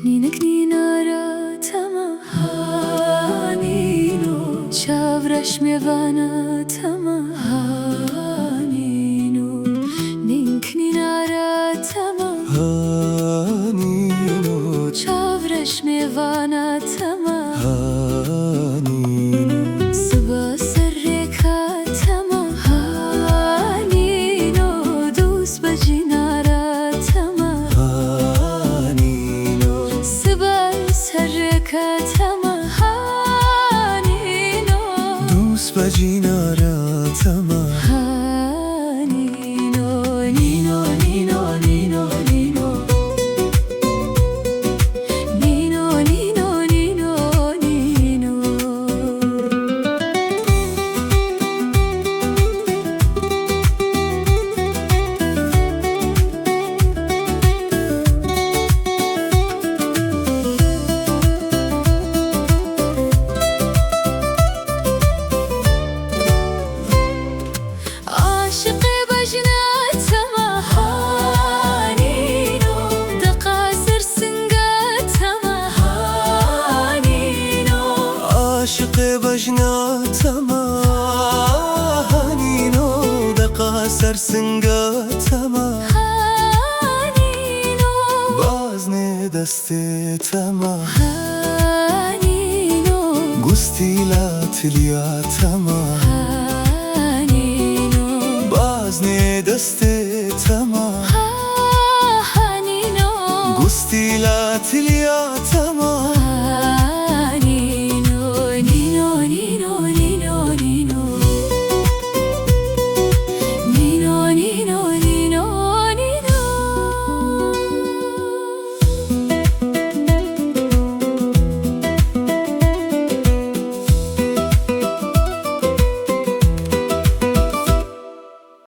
Ninek ninara tama hanino Chavrash mevana tama hanino Nink ninara tama hanino Chavrash mevana tama hanino Suba sarreka tama hanino Dus bajinara tama hanino Suba sarreka tama hanino Dus bajinara tama hanino Nino nino nino nino Nino nino nino nino عاشق بجنات مهانينو دقاسر سنقات مهانينو عاشق بجنات hanino دقاسر سنگات هانينو بازن دسته تما هانينو گستیلا تلیا تما هانينو بازن دسته تما هانينو گستیلا تلیا تما